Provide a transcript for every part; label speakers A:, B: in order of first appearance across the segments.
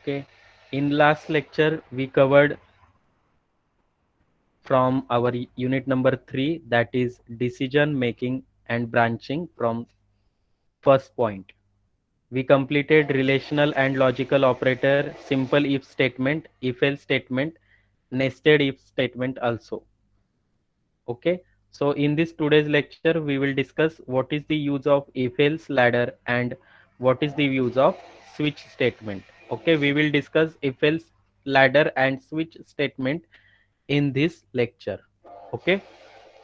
A: Okay, in last lecture we covered from our unit number 3, that is decision making and branching from first point. We completed relational and logical operator, simple if statement, if else statement, nested if statement also. Okay, so in this today's lecture we will discuss what is the use of if else ladder and what is the use of switch statement. Okay, we will discuss if else ladder and switch statement in this lecture. Okay,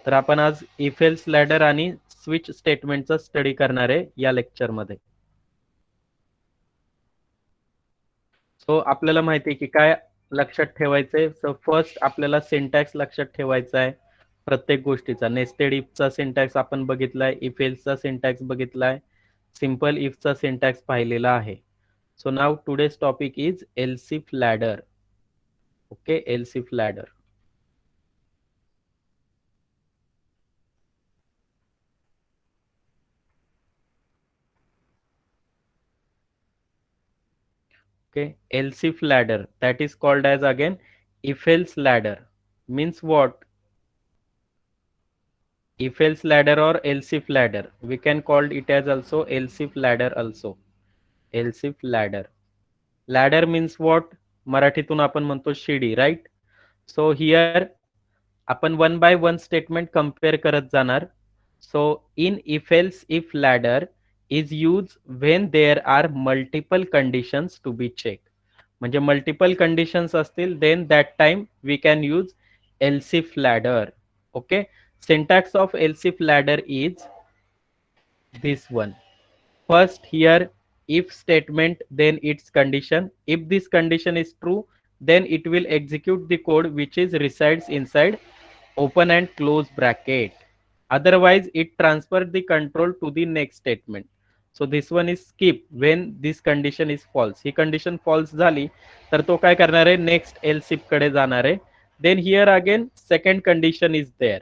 A: तर आपण आज if else ladder आणि switch स्टेटमेंटचा study करणार आहे या lecture मध्ये. So आपल्याला माहिती आहे की काय लक्षात ठेवायचंय. सो फर्स्ट आपल्याला सिंटॅक्स लक्षात ठेवायचा आहे प्रत्येक गोष्टीचा. नेस्टेड इफचा सिंटॅक्स आपण बघितलाय, इफ एल्सचा सिंटॅक्स बघितलाय, सिंपल इफचा सिंटॅक्स पाहिलेला आहे. So now today's topic is else if ladder. Okay, else if ladder. Okay, else if ladder, that is called as again if else ladder. Means what? If else ladder or else if ladder, we can call it as also else if ladder also. Else if ladder. Ladder means what? मराठीतून आपण म्हणतो शिडी, right. So here आपण one by one statement compare करत जाणार. So in if else if ladder is use when there are multiple conditions to be check. म्हणजे multiple conditions असतील then that time we can use else if ladder. Okay, syntax of else if ladder is this one. First here if statement, then its condition. If this condition is true, then it will execute the code which is resides inside open and close bracket. Otherwise it transfer the control to the next statement. So this one is skip when this condition is false. He condition false झाली तर तो काय करणार आहे, next else if कडे जाणार आहे. Then here again second condition is there.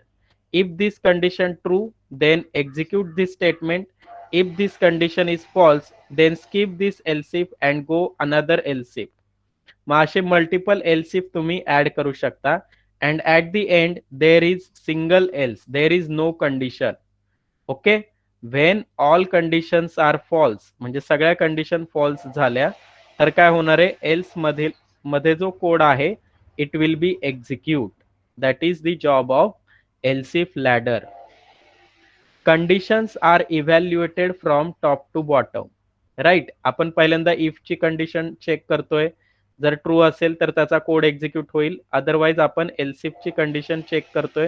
A: If this condition true, then execute this statement. If this condition is false, then skip this else if and go another else if. मग असे multiple else if तुम्ही add करू शकता. And at the end there is single else, there is no condition. Okay, when all conditions are false, म्हणजे सगळ्या condition false झाल्या तर काय होणार आहे, एल्स मध्ये जो कोड आहे it will be execute. That is the job of else if ladder. Conditions are evaluated from top to bottom. Right, आपण पहिल्यांदा इफ ची कंडिशन चेक करतोय. जर ट्रू असेल तर त्याचा कोड एक्झिक्यूट होईल. अदरवाइज आपण एल्स इफ ची कंडिशन चेक करतोय,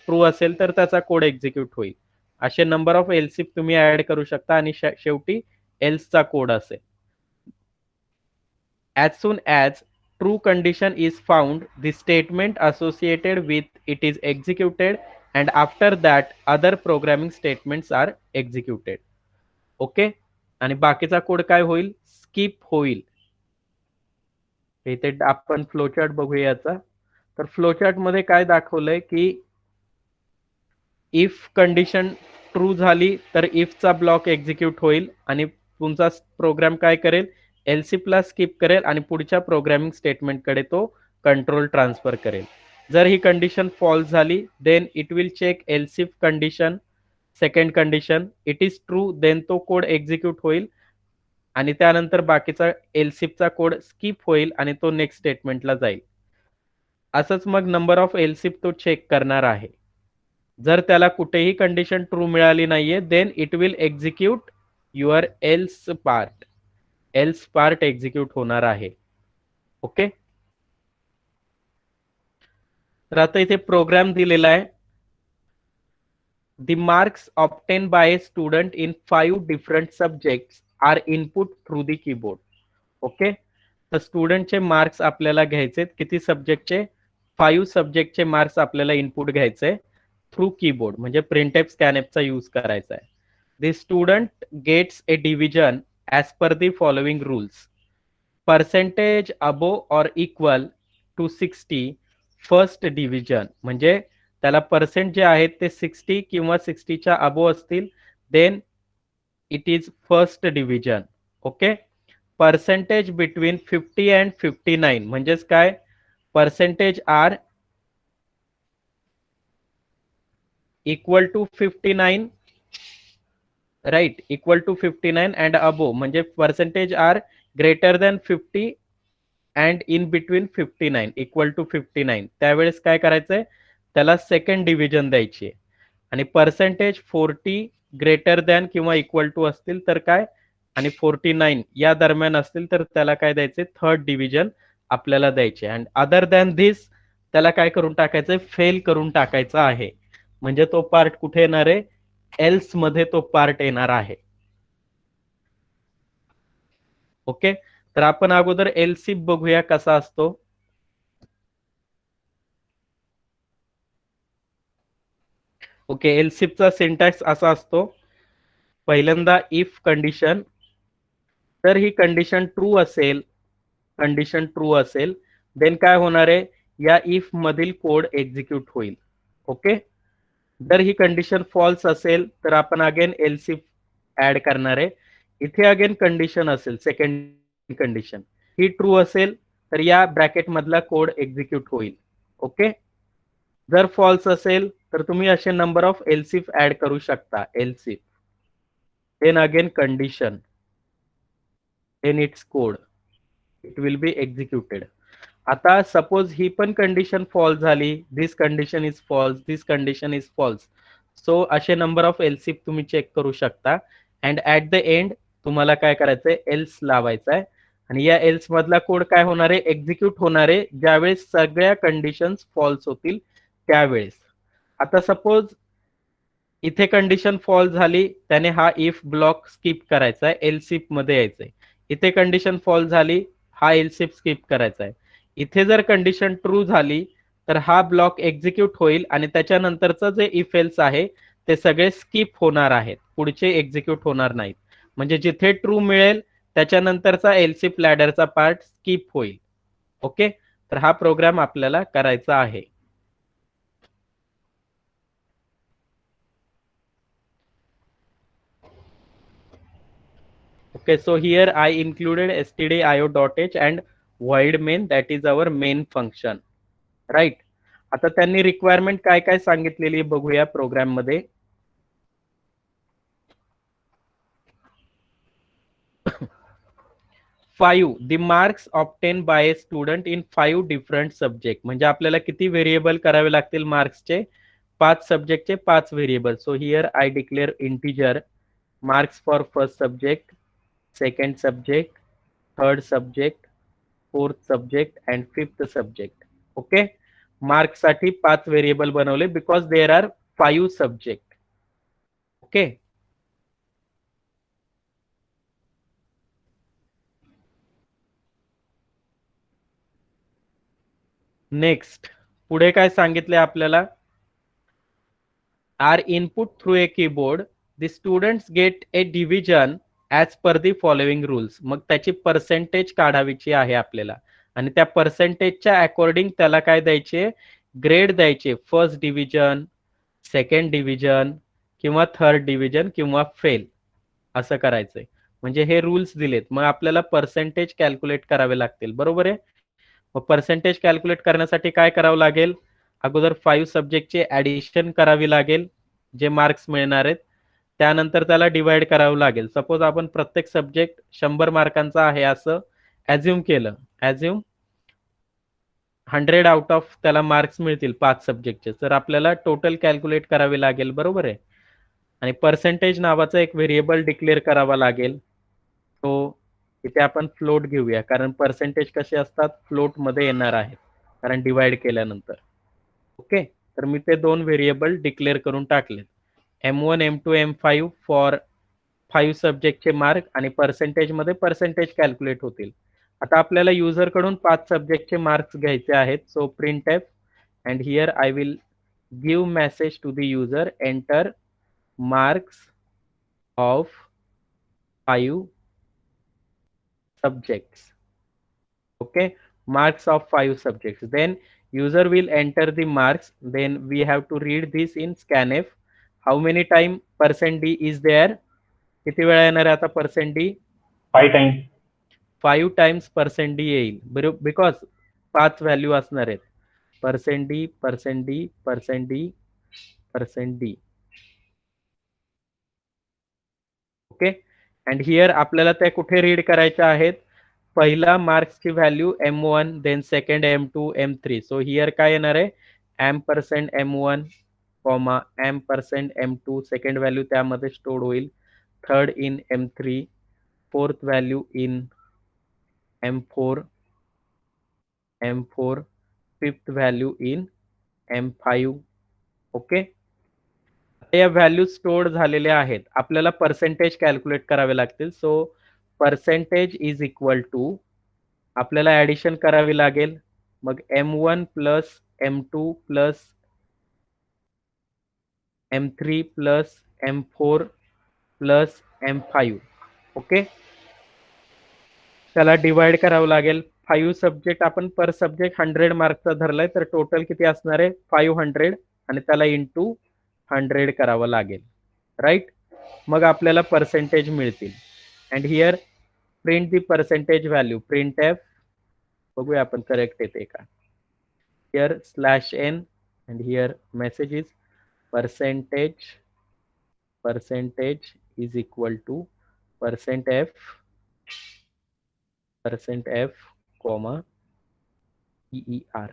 A: ट्रू असेल तर त्याचा कोड एक्झिक्यूट होईल. असे नंबर ऑफ एल्स इफ तुम्ही ऍड करू शकता आणि शेवटी एल्सचा कोड असेल. as soon as true condition is found, the statement associated with it is executed and after that other programming statements are executed. Okay, आणि बाकीचा कोड काय होईल, स्किप होईल. इथे आपण फ्लोचार्ट बघूया याचा. तर फ्लोचार्ट मध्ये काय दाखवलंय की इफ कंडिशन ट्रू झाली तर इफचा ब्लॉक एक्झिक्यूट होईल आणि तुमचा प्रोग्राम काय करेल, एलसीपला स्किप करेल आणि पुढच्या प्रोग्रामिंग स्टेटमेंट कडे तो कंट्रोल ट्रान्सफर करेल. जर ही कंडिशन फॉल्स झाली then it will check else if condition, second condition. It is true then तो कोड एक्झिक्यूट होईल आणि त्यानंतर बाकीचा एल्सिफचा कोड स्किप होईल आणि तो नेक्स्ट स्टेटमेंटला जाईल. असंच मग नंबर ऑफ एल्सिफ तो चेक करणार आहे. जर त्याला कुठेही कंडिशन ट्रू मिळाली नाहीये then it will execute your else part. Else part execute होणार आहे. ओके, तर आता इथे प्रोग्राम दिलेला आहे. The marks obtained by a student in 5 different subjects are input through the keyboard. Okay, तर स्टुडंटचे मार्क्स आपल्याला घ्यायचे किती सब्जेक्टचे, 5 सब्जेक्टचे मार्क्स आपल्याला इनपुट घ्यायचे थ्रू कीबोर्ड, म्हणजे प्रिंटएफ स्कॅनएफचा यूज करायचा आहे. The student gets a division as per the following rules. Percentage above or equal to 60 first division, म्हणजे त्याला पर्सेंट जे आहेत ते 60 किंवा 60च्या अबो असतील then it is first division. Okay, percentage between 50 and 59 म्हणजेच काय, percentage are equal to 59, right, equal to 59 and above, म्हणजे percentage are greater than 50 and in between 59 equal to 59, त्यावेळेस काय करायचंय, त्याला सेकंड डिव्हिजन द्यायची. आणि पर्सेंटेज 40 ग्रेटर दॅन किंवा इक्वल टू असतील तर काय, आणि 49 या दरम्यान असतील तर त्याला काय द्यायचे, थर्ड डिव्हिजन आपल्याला द्यायचे. अँड अदर दॅन धिस त्याला काय करून टाकायचंय, फेल करून टाकायचं आहे. म्हणजे तो पार्ट कुठे येणार आहे, एल्स मध्ये तो पार्ट येणार आहे. ओके, तर आपण अगोदर एलसीफ बघूया कसा असतो. ओके, एलसीफचा सिंटॅक्स असा असतो, पहिल्यांदा इफ कंडिशन, तर ही कंडिशन ट्रू असेल, कंडिशन ट्रू असेल, देन काय होणार आहे, या इफ मधील कोड एक्झिक्यूट होईल. ओके, जर ही कंडिशन फॉल्स असेल तर आपण अगेन एलसीफ ऍड करणार आहे. इथे अगेन कंडिशन असेल, सेकंड कंडिशन ही ट्रू असेल तर या ब्रॅकेट मधला कोड एक्झिक्यूट होईल. ओके, जर फॉल्स असेल तर तुम्ही असे नंबर ऑफ एलसीफ ऍड करू शकता. Else if then again condition then its code, it will be executed. आता सपोज ही पण कंडिशन फॉल्स झाली, this condition is false, this condition is false, so असे नंबर ऑफ एलसीफ तुम्ही चेक करू शकता. अँड ऍट द एंड तुम्हाला काय करायचंय, एल्स लावायचा आहे. आणि या एल्स मधला कोड काय होणार आहे, एक्झिक्यूट होणार आहे ज्यावेळेस सगळ्या कंडिशन्स फॉल्स होतील त्यावेळेस. आता सपोज इथे कंडिशन फॉल्स झाली, त्याने हा इफ ब्लॉक स्किप करायचा आहे, एलसीफ मध्ये यायचंय. इथे कंडिशन फॉल्स झाली, हा एलसीफ स्किप करायचा आहे. इथे जर कंडिशन ट्रू झाली तर हा ब्लॉक एक्झिक्यूट होईल आणि त्याच्यानंतरचं जे इफ एल्स आहे ते सगळे स्किप होणार आहेत, पुढचे एक्झिक्यूट होणार नाहीत. म्हणजे जिथे ट्रू मिळेल त्याच्यानंतरचा एलसीफ लॅडरचा पार्ट स्किप होईल. ओके, तर हा प्रोग्राम आपल्याला करायचा आहे. Okay, so here I included stdio.h and void main, that is our main function, right? आता त्यांनी रिक्वायरमेंट काय काय सांगितलेली बघूया प्रोग्राम मध्ये. 5 the marks obtained by a student in 5 different subject, म्हणजे आपल्याला किती व्हेरिएबल करावे लागतील मार्क्सचे, 5 सब्जेक्टचे 5 variable. So here I declare integer marks for first subject, second subject, third subject, fourth subject and fifth subject. Okay, marks साठी 5 variable बनवले because there are 5 subject. Okay, next पुढे काय सांगितले आपल्याला, are input through a keyboard, the students get a division as per the following rules. मग त्याची percentage काढावीची आहे आपल्याला आणि त्या पर्सेंटेजच्या अकॉर्डिंग त्याला काय द्यायचे, ग्रेड द्यायचे, फर्स्ट डिव्हिजन, सेकंड डिव्हिजन किंवा थर्ड डिव्हिजन किंवा फेल, असं करायचंय. म्हणजे हे रूल्स दिलेत, मग आपल्याला पर्सेंटेज कॅल्क्युलेट करावे लागतील, बरोबर आहे. मग पर्सेंटेज कॅल्क्युलेट करण्यासाठी काय करावं लागेल, अगोदर 5 सब्जेक्टचे ऍडिशन करावी लागेल जे मार्क्स मिळणार आहेत, त्यानंतर त्याला डिवाइड करावं लागेल. सपोज आपण प्रत्येक सब्जेक्ट 100 मार्कांचा आहे असं ऍझ्युम केलं, ऍझ्युम 100 आउट ऑफ त्याला मार्क्स मिळतील 5 सब्जेक्टचे, तर आपल्याला टोटल कॅल्क्युलेट करावे लागेल, बरोबर आहे. आणि पर्सेंटेज नावाचा एक व्हेरिएबल डिक्लेअर करावा लागेल. तो इथे आपण फ्लोट घेऊया, कारण पर्सेंटेज कसे असतात, फ्लोट मध्ये येणार आहेत, कारण डिवाइड केल्यानंतर. ओके, तर मी ते 2 व्हेरिएबल डिक्लेअर करून टाकले, M1 M2 M5 फॉर 5 सब्जेक्टचे मार्क, आणि पर्सेंटेज मध्ये पर्सेंटेज कॅल्क्युलेट होतील. आता आपल्याला युजर कडून 5 सब्जेक्टचे मार्क्स घ्यायचे आहेत. So print F, and here I will give message to the user, enter marks of 5 subjects. Okay, marks of 5 subjects. Then user will enter the marks, then we have to read this in scanf. How many time %d is there, किती वेळा येणार आहे आता %d,
B: 5 times.
A: 5 times percent d येईल बरोबर, because 5 value असणार आहेत. Percent d, percent d, percent d, percent d. Okay. And here आपल्याला त्या कुठे रीड करायच्या आहेत? पहिला मार्क्सची value M1, then second M2, M3. So here काय येणार आहे? M% M1, comma M% M2, second value त्यामध्ये स्टोअर होईल. Third in M3, fourth value in M4, M4, fifth value in M5. Okay. या व्हॅल्यू स्टोअर्ड झालेल्या आहेत. आपल्याला percentage calculate करावे लागतील. So percentage is equal to, आपल्याला ॲडिशन करावी लागेल. मग M1 plus M2 plus M3 plus M4 plus M5. Okay. त्याला डिवाइड करावं लागेल. 5 सब्जेक्ट आपण पर सब्जेक्ट 100 मार्कचा धरलाय, तर टोटल किती असणार आहे? 500, आणि त्याला इंटू 100 करावं लागेल. राईट. मग आपल्याला पर्सेंटेज मिळतील. And here print the percentage value. Print F. बघूया आपण करेक्ट येते का. Here slash N, and here message is percentage is equal to percent f comma EER.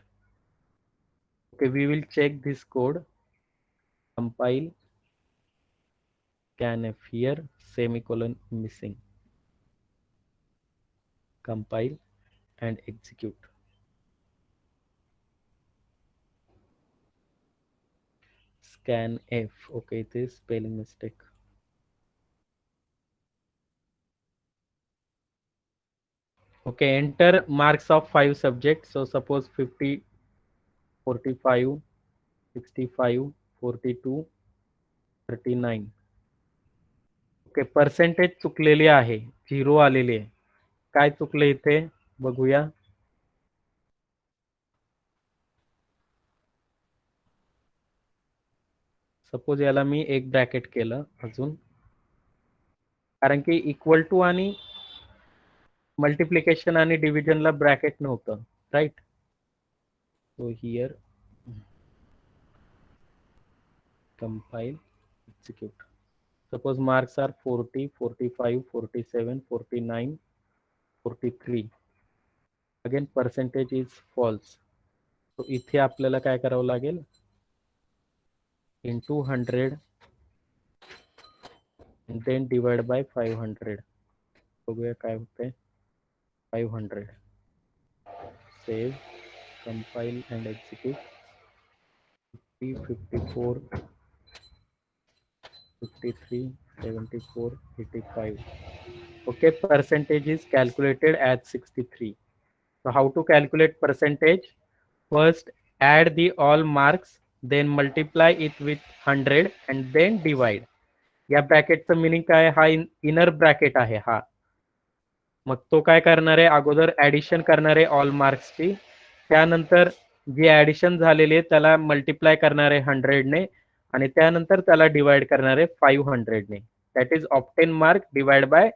A: Okay, we will check this code. Compile, scanf, here semicolon missing. Compile and execute. Scanf. Okay, it is spelling mistake. Okay, enter marks of 5 subjects. So suppose 50, 45, 65, 42, 39. Okay. Percentage चुकलेली आहे, 0 आलेली आहे. काय चुकलं इथे बघूया. Suppose याला मी एक bracket केलं अजून, कारण की इक्वल टू आणि मल्टिप्लिकेशन आणि डिव्हिजनला ब्रॅकेट नव्हतं. Right. So here compile, execute. Suppose marks are 40, 45, 47, 49, 43. Again percentage is false. So इथे आपल्याला काय करावं लागेल? Into 100 then divide by 500. बघूया काय होते. 500. Save, compile and execute. 50, 54, 53, 74, 85. Okay, percentage is calculated at 63. So how to calculate percentage? First add the all marks, then multiply it with 100 and then divide. या ब्रॅकेटचं meaning काय? हा inner bracket आहे हा. मग तो काय करणार आहे? अगोदर ऍडिशन करणार आहे ऑल मार्क्सची, त्यानंतर जी ऍडिशन झालेली आहे त्याला मल्टिप्लाय करणार आहे 100 ने, आणि त्यानंतर त्याला डिवाइड करणार आहे 500 ने. That is obtain mark divide by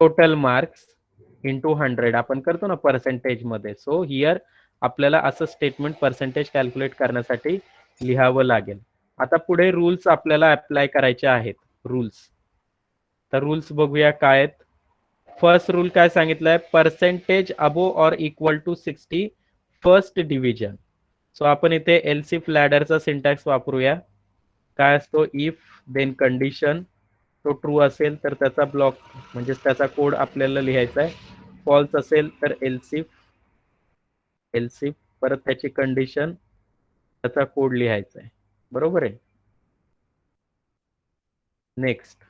A: total marks into 100 आपण करतो ना पर्सेंटेज मध्ये. सो हिअर आपल्याला असं स्टेटमेंट पर्सेंटेज कॅल्क्युलेट करण्यासाठी लिहावं लागेल. आता पुढे रूल्स आपल्याला अप्लाय करायचे आहेत. रूल्स, तर रूल्स बघूया काय आहेत. फर्स्ट रूल काय सांगितलंय? Percentage above or equal to 60 first division. So आपण इथे एलसीफ लॅडरचा सिंटॅक्स वापरूया. काय असतो? इफ देन कंडिशन, तो ट्रू असेल तर त्याचा ब्लॉक म्हणजे त्याचा कोड आपल्याला लिहायचा आहे. फॉल्स असेल तर एलसीफ, एलसीफ परत त्याची कंडिशन, त्याचा कोड लिहायचा आहे. बरोबर आहे. नेक्स्ट,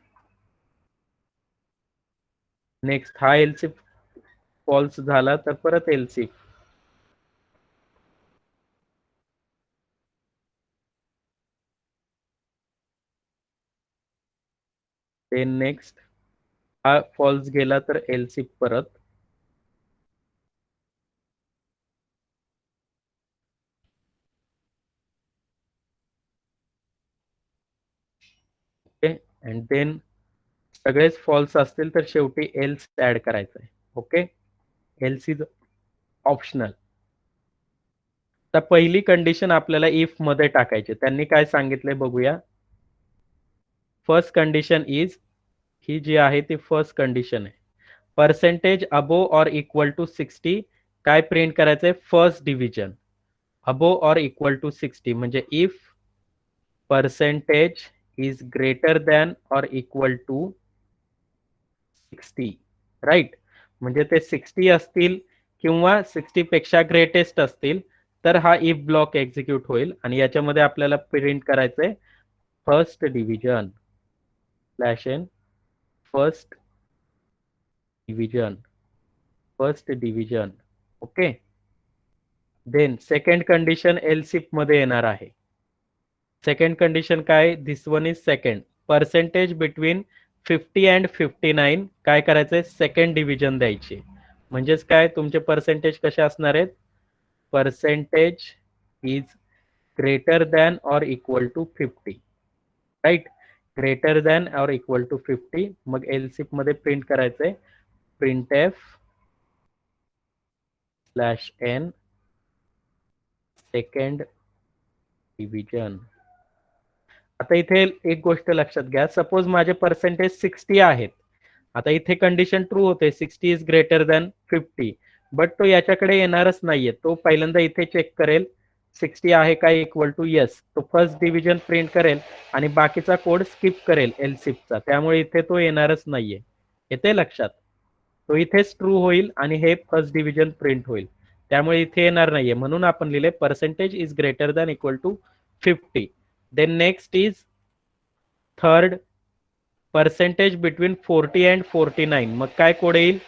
A: नेक्स्ट हा एलसीफ फॉल्स झाला तर परत एलसीफ. देन नेक्स्ट हा फॉल्स गेला तर एलसीफ परत. ओके. अँड देन सगळेच फॉल्स असतील तर शेवटी एल्स ऍड करायचं आहे. Okay, else is optional. तर पहिली कंडिशन आपल्याला इफ मध्ये टाकायची. त्यांनी काय सांगितलंय बघूया. फर्स्ट कंडिशन इज, ही जी आहे ती फर्स्ट कंडिशन आहे. Percentage above or equal to 60 काय प्रिंट करायचंय, first division. Above or equal to 60 म्हणजे if percentage is greater than or equal to 60, right. म्हणजे ते 60 असतील किंवा 60 पेक्षा ग्रेटेस्ट असतील तर हा इफ ब्लॉक एक्झिक्यूट होईल आणि याच्यामध्ये आपल्याला प्रिंट करायचंय first division slash n first division, first division. Okay, then second condition else if मध्ये येणार आहे. सेकंड कंडिशन काय, this one is second. Percentage between 50 and 59 काय करायचंय, सेकंड डिव्हिजन द्यायची. म्हणजेच काय, तुमचे पर्सेंटेज कसे असणार आहेत, percentage is greater than or equal to 50, right. Greater than or equal to 50. मग एलसिफ मध्ये प्रिंट करायचंय print F slash N second division. आता इथे एक गोष्ट लक्षात घ्या, सपोज माझे पर्सेंटेज 60 आहेत. आता इथे कंडिशन ट्रू होते 60 इज ग्रेटर दॅन 50, बट तो याच्याकडे येणारच नाहीये. तो पहिल्यांदा इथे चेक करेल 60 आहे का इक्वल टू येस, तो फर्स्ट डिव्हिजन प्रिंट करेल आणि बाकीचा कोड स्किप करेल एलसिफचा. त्यामुळे इथे तो येणारच नाहीये. येते लक्षात, तो इथेच ट्रू होईल आणि हे फर्स्ट डिव्हिजन प्रिंट होईल. त्यामुळे इथे येणार नाहीये. म्हणून आपण लिहिले percentage is greater than equal to 50. Then next is third, percentage between 40 and 49. मग काय कोड येईल,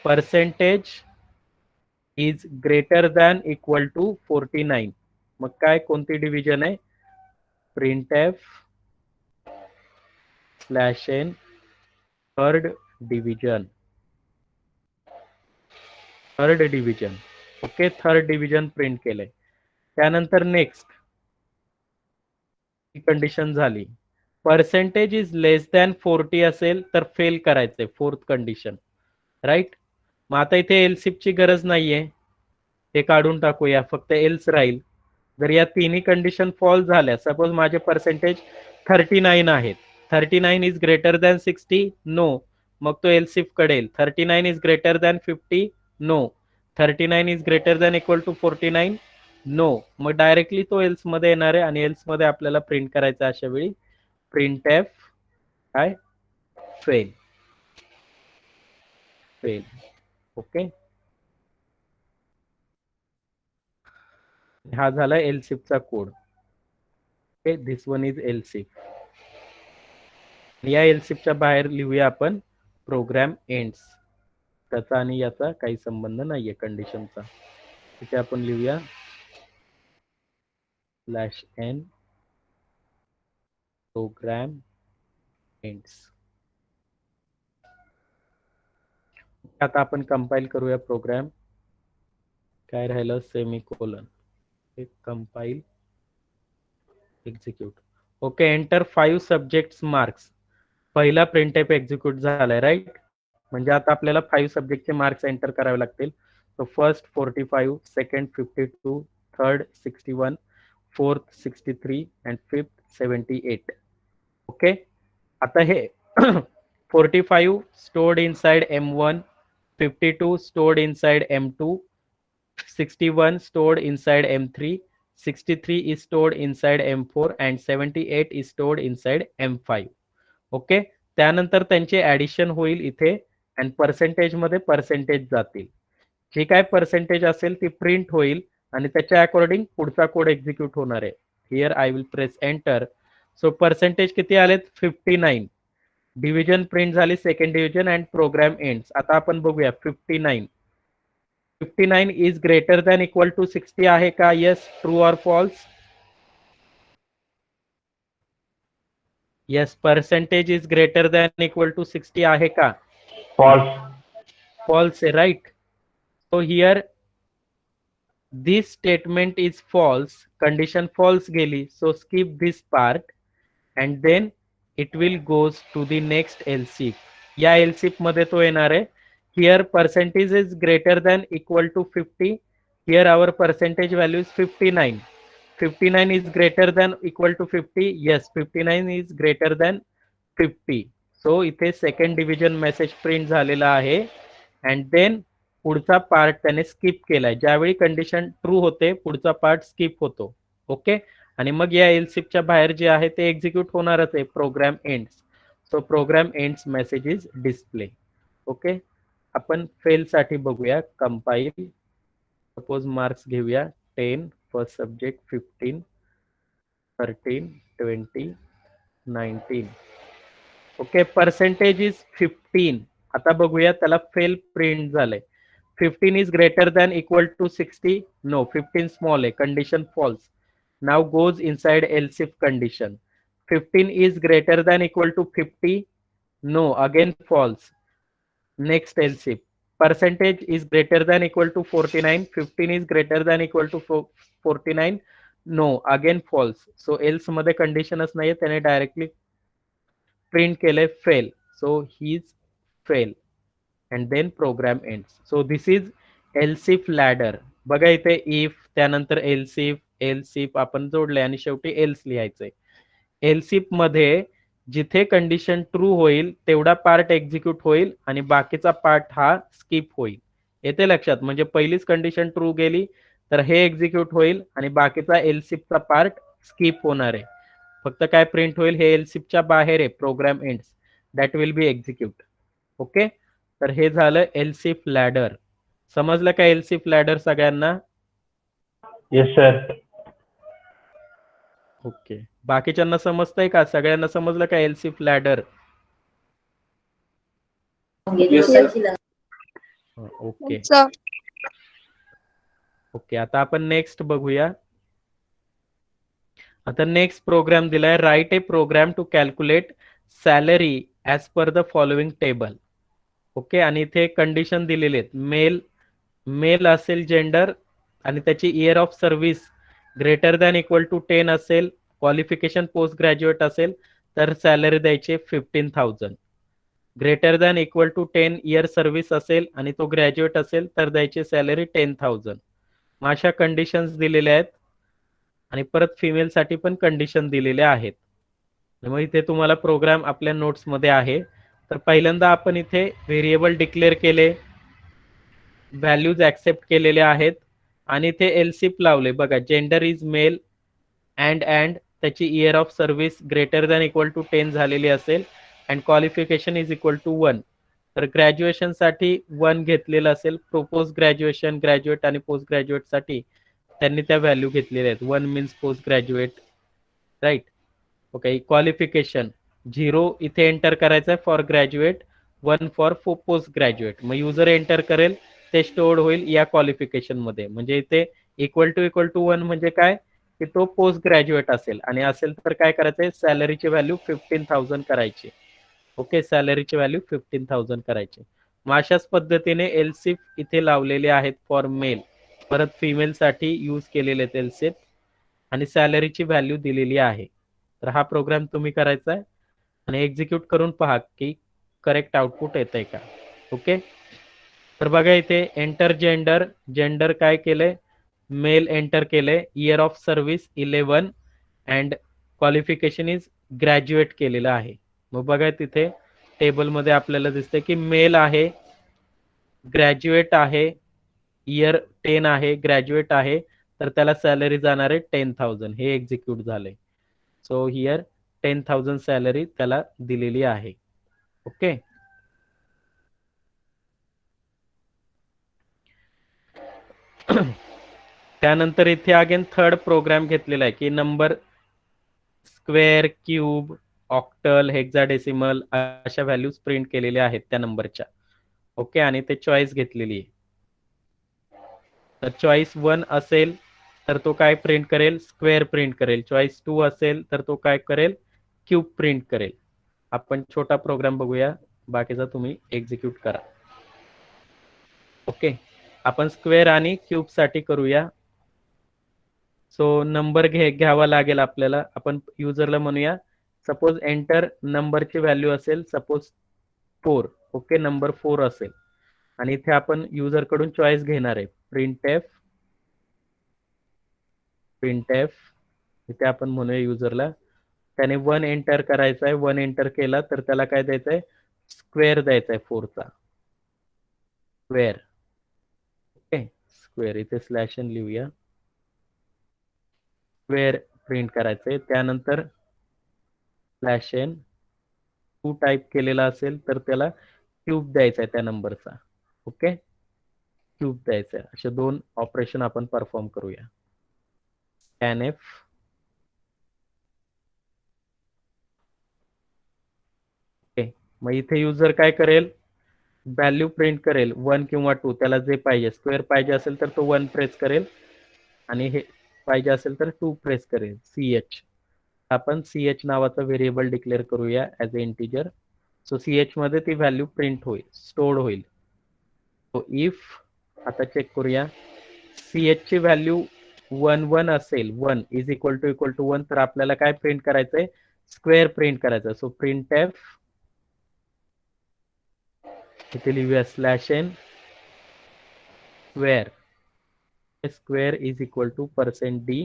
A: percentage is greater than equal to 49. मग काय, कोणती डिव्हिजन आहे, print F slash N third division, third division. Okay, third division print केलंय. त्यानंतर next condition झाली, पर्सेंटेज इज लेस दॅन 40 असेल तर फेल करायचंय, फोर्थ कंडिशन, राईट. मग आता इथे एलसिफची गरज नाहीये, हे काढून टाकूया, फक्त एल्स राहील. जर या तिन्ही कंडिशन फॉल झाल्या, सपोज माझे पर्सेंटेज 39 आहेत, 39 इज ग्रेटर दॅन 60, नो, मग तो एलसिफ कडेल. 39 is greater than 50, no. 39 is greater than equal to 49, no. मग डायरेक्टली तो एल्स मध्ये येणार आहे आणि एल्स मध्ये आपल्याला प्रिंट करायचं अशा वेळी प्रिंट एफ काय, फेल, फेल. ओके, हा झाला एलसिफचा code. Okay, this one is else if. या एलसिफच्या बाहेर लिहूया आपण प्रोग्राम एंड्स. त्याचा आणि याचा काही संबंध नाहीये कंडिशनचा. तिथे आपण लिहूया स्लॅश एन प्रोग्राम एंड्स. आता आपण कंपाइल करूया प्रोग्राम. काय राहिलं, semicolon, compile execute. Okay, enter 5 subjects marks. पहिला प्रिंट टाइप एक्झिक्यूट झालाय, राईट. म्हणजे आता आपल्याला 5 सब्जेक्टचे मार्क्स एंटर करावे लागतील. So first 45, second 52, third 61, fourth 63 and fifth 78. Okay, आता हे 45 stored inside M1, 52 stored inside M2, 61 stored inside M3, 63 is stored inside M4 and 78 is stored inside M5. Okay, त्यानंतर त्यांचे ऍडिशन होईल इथे आणि पर्सेंटेज मध्ये पर्सेंटेज जातील. जी काय पर्सेंटेज असेल ती प्रिंट होईल आणि त्याच्या अकॉर्डिंग पुढचा कोड एक्झिक्यूट होणार आहे. Here I will press enter. So percentage किती आलेत, 59. डिव्हिजन प्रिंट झाली, second division and program ends. आता आपण बघूया 59. 59 is greater than equal to 60 आहे का, yes, true or false. Yes, percentage is greater than equal to 60 आहे का,
B: फॉल्स.
A: फॉल्स आहे, right. So here this statement is false, condition false गेली, so skip this part and then it will goes to the next else if. या else if मध्ये तो येणार आहे here percentage is greater than equal to 50. Here our percentage value is 59. 59 is greater than equal to 50. Yes, 59 is greater than 50. So इथे second division message print झालेला आहे. And then पुढचा part त्याने skip केलाय. ज्यावेळी कंडिशन ट्रू होते पुढचा part skip होतो. ओके, आणि मग या एल्सिफच्या बाहेर जे आहे ते एक्झिक्यूट होणारच आहे. Program ends. So program ends message is display. Okay, आपण फेल साठी बघूया. कंपाईल. सपोज मार्क्स घेऊया 10, first subject 15, 13, 20, 19. Okay, percentage is 15. आता बघूया त्याला फेल प्रिंट झालंय. 15 is greater than equal to 60. No, 15 small आहे. Condition false. Now goes inside else if condition. 15 is greater than equal to 50. No, again false. Next else if. Percentage is greater than equal to 49. 15 is greater than equal to 49. No, again false. So else मध्ये कंडिशनच नाहीये, त्याने directly print केले fail. So he is fail. And then program ends. So this is else if ladder. बघा इथे if, त्यानंतर else if आपण जोडले आणि शेवटी एल्स लिहायचंय. एल्सिफ मध्ये जिथे कंडिशन ट्रू होईल तेवढा पार्ट एक्झिक्यूट होईल आणि बाकीचा पार्ट हा स्किप होईल. येते लक्षात? म्हणजे पहिलीच कंडिशन ट्रू गेली तर हे एक्झिक्यूट होईल आणि बाकीचा एल्सिफचा पार्ट स्किप होणार आहे. फक्त काय प्रिंट होईल, हे एल्सिफच्या बाहेर आहे. Program ends that will be execute. Okay, तर हे झालं एल्सिफ लॅडर. समजलं का एल्सिफ लॅडर सगळ्यांना?
B: Yes sir.
A: ओके, बाकीच्यांना समजतंय का? सगळ्यांना समजलं का एल्सिफ लॅडर? ओके ओके, आता आपण नेक्स्ट बघूया. आता नेक्स्ट प्रोग्राम दिलाय. Write a program to calculate salary as per the following table. Okay, आणि इथे कंडिशन दिलेली आहेत. मेल असेल जेंडर आणि त्याची year of service greater than equal to 10 असेल, क्वालिफिकेशन पोस्ट ग्रॅज्युएट असेल तर सॅलरी द्यायची 15,000. Greater than equal to 10 year service असेल आणि तो ग्रॅज्युएट असेल तर द्यायची सॅलरी 10,000. मग अशा कंडिशन्स दिलेल्या आहेत. आणि परत फिमेल साठी पण कंडिशन दिलेल्या आहेत. मग इथे तुम्हाला प्रोग्राम आपल्या नोट्स मध्ये आहे. तर पहिल्यांदा आपण इथे व्हेरिएबल डिक्लेअर केले, व्हॅल्यूज ऍक्सेप्ट केलेल्या आहेत आणि इथे एल्सिफ लावले. बघा, जेंडर इज मेल अँड त्याची year of service greater than equal to 10 झालेली असेल and qualification is equal to 1. तर ग्रॅज्युएशन साठी 1 घेतलेलं असेल. प्रोपोज ग्रॅज्युएशन, ग्रॅज्युएट आणि पोस्ट ग्रॅज्युएट साठी त्यांनी त्या व्हॅल्यू घेतलेल्या आहेत. 1 means post graduate, right. Okay, qualification 0 इथे एंटर करायचं आहे for graduate, 1 for post graduate. मग युजर एंटर करेल ते स्टोअर्ड होईल या क्वालिफिकेशन मध्ये. म्हणजे इथे इक्वल टू 1 म्हणजे काय, की तो पोस्ट ग्रॅज्युएट असेल आणि असेल तर काय करायचंय, सॅलरीची व्हॅल्यू 15,000 करायची. ओके, सॅलरीची व्हॅल्यू 15,000 करायची. मग अशाच पद्धतीने एल्सिफ इथे लावलेले आहेत फॉर मेल. परत फिमेल साठी यूज केलेले आहेत एल्सिफ आणि सॅलरीची व्हॅल्यू दिलेली आहे. तर हा प्रोग्राम तुम्ही करायचा आहे आणि एक्झिक्यूट करून पहा की करेक्ट आउटपुट येतंय का. ओके, तर बघा इथे एंटर जेंडर. जेंडर काय केलंय, मेल एंटर केलंय. Year of service 11 and qualification is graduate केलेलं आहे. मग बघा तिथे टेबलमध्ये आपल्याला दिसतंय की मेल आहे, ग्रॅज्युएट आहे, इयर 10 आहे, ग्रॅज्युएट आहे, तर त्याला सॅलरी जाणार आहे 10,000. हे एक्झिक्यूट झालंय. सो हियर 10,000 सॅलरी त्याला दिलेली आहे. ओके, त्यानंतर इथे अगेन थर्ड प्रोग्राम घेतलेला आहे की number square, cube, octal, hexadecimal अशा व्हॅल्यूज प्रिंट केलेल्या आहेत त्या नंबरच्या. ओके, आणि ते चॉईस घेतलेली आहे. तर चॉईस 1 असेल तर तो काय प्रिंट करेल, स्क्वेअर प्रिंट करेल. चॉईस 2 असेल तर तो काय करेल, क्यूब प्रिंट करेल. आपण छोटा प्रोग्राम बघूया, बाकीचा तुम्ही एक्झिक्यूट करा. ओके, आपण स्क्वेअर आणि क्यूब साठी करूया. सो नंबर घ्यावा लागेल आपल्याला. आपण युजरला म्हणूया सपोज एंटर नंबरची व्हॅल्यू असेल सपोज 4. ओके, नंबर 4 असेल आणि इथे आपण युजर कडून चॉईस घेणार आहे प्रिंट एफ इथे आपण म्हणूया युजरला त्याने 1 एंटर करायचा आहे 1 एंटर केला तर त्याला काय द्यायचं आहे स्क्वेअर द्यायचा आहे 4चा स्क्वेअर ओके स्क्वेअर इथे स्लॅश एन लिहूया स्क्वेअर प्रिंट करायचंय त्यानंतर स्लॅश एन 2 टाईप केलेला असेल तर त्याला क्यूब द्यायचा आहे त्या नंबरचा ओके क्यूब द्यायचा आहे असे 2 ऑपरेशन आपण परफॉर्म करूया scanf ओके मग इथे युजर काय करेल व्हॅल्यू प्रिंट करेल 1 किंवा 2 त्याला जे पाहिजे स्क्वेअर पाहिजे असेल तर तो 1 प्रेस करेल आणि हे पाहिजे असेल तर 2 प्रेस करेल ch आपण ch नावाचा व्हेरिएबल डिक्लेअर करूया as a integer so ch मध्ये ती व्हॅल्यू प्रिंट होईल स्टोअर होईल सो इफ आता चेक करूया ch ची व्हॅल्यू 1 असेल 1 इज इक्वल टू 1 तर आपल्याला काय प्रिंट करायचंय स्क्वेअर प्रिंट करायचं सो प्रिंट एफ इथे लिहूया slash n square is equal to %d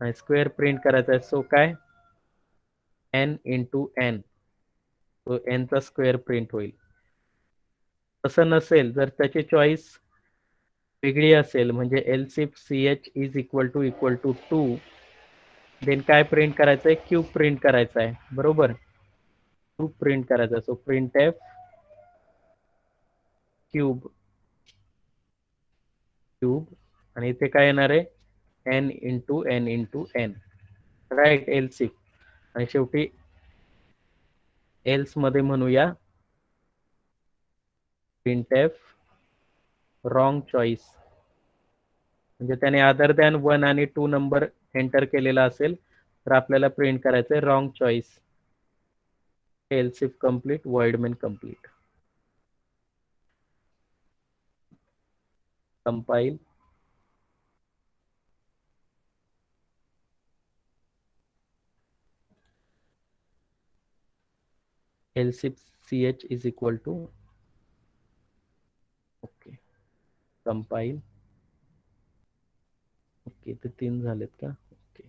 A: आणि स्क्वेअर प्रिंट करायचा आहे सो काय n into n so n चा स्क्वेअर प्रिंट होईल तसं नसेल जर त्याची चॉईस वेगळी असेल म्हणजे else if ch is equal to 2 then काय प्रिंट करायचंय क्यूब प्रिंट करायचा आहे बरोबर क्यूब प्रिंट करायचा सो प्रिंट एफ क्यूब आणि इथे काय येणार आहे n into n right else if आणि शेवटी एल्स मध्ये म्हणूया प्रिंट एफ रॉंग चॉईस म्हणजे त्याने अदर दॅन 1 आणि 2 नंबर एंटर केलेला असेल तर आपल्याला प्रिंट करायचंय wrong choice else if complete void main complete compile else if ch is equal to okay compile okay ते 3 झालेत का okay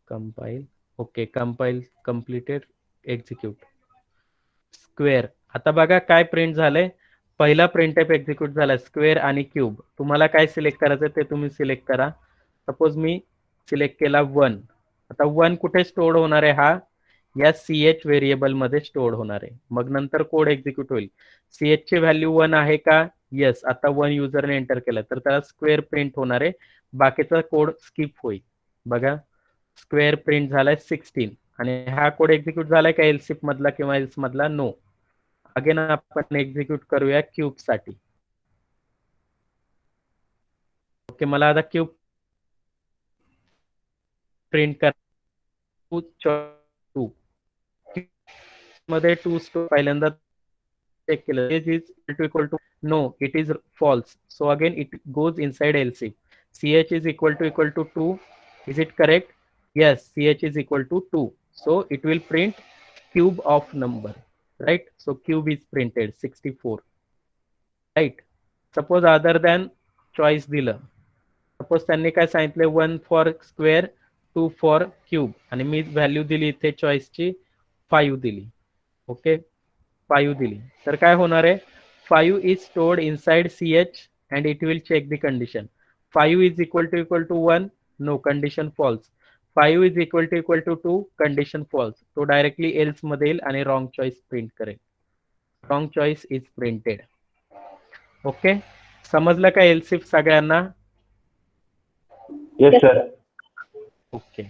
A: compile okay compile completed execute square आता बघा काय प्रिंट झालंय पहिला प्रिंट एफ एक्झिक्यूट झाला स्क्वेअर आणि क्यूब तुम्हाला काय सिलेक्ट करायचं ते तुम्ही सिलेक्ट करा सपोज मी सिलेक्ट केला 1 आता 1 कुठे स्टोअर होणार आहे हा या ch व्हेरिएबल मध्ये स्टोअर होणार आहे मग नंतर कोड एक्झिक्यूट होईल ch ची व्हॅल्यू 1 आहे का येस आता 1 युजरने एंटर केलं तर त्याला स्क्वेअर प्रिंट होणार आहे बाकीचा कोड स्किप होईल बघा स्क्वेअर प्रिंट झालाय 16 आणि हा कोड एक्झिक्यूट झालाय का एल्सिफ मधला किंवा एल्स मधला नो अगेन आपण एक्झिक्यूट करूया क्यूब साठी ओके मला आता क्यूब प्रिंट कर 2 मध्ये 2 स्टोर पहिल्यांदा चेक केलं is equal to no it is false so again it goes inside else if ch is equal to 2 is it correct yes ch is equal to 2 so it will print cube of number right so cube is printed 64 right suppose other than choice दिलं suppose त्यांनी काय सांगितले 1 for square 2 for cube आणि मी value दिली इथे चॉईसची 5 दिली okay 5 दिली तर काय होणार आहे 5 is stored inside ch and it will check the condition 5 is equal to 1 no condition false 5 is equal to 2 condition false तो डायरेक्टली एल्स मध्ये येईल आणि रॉंग चॉईस प्रिंट करेल wrong choice is printed okay समजलं का else if सगळ्यांना
B: Yes, sir.
A: Okay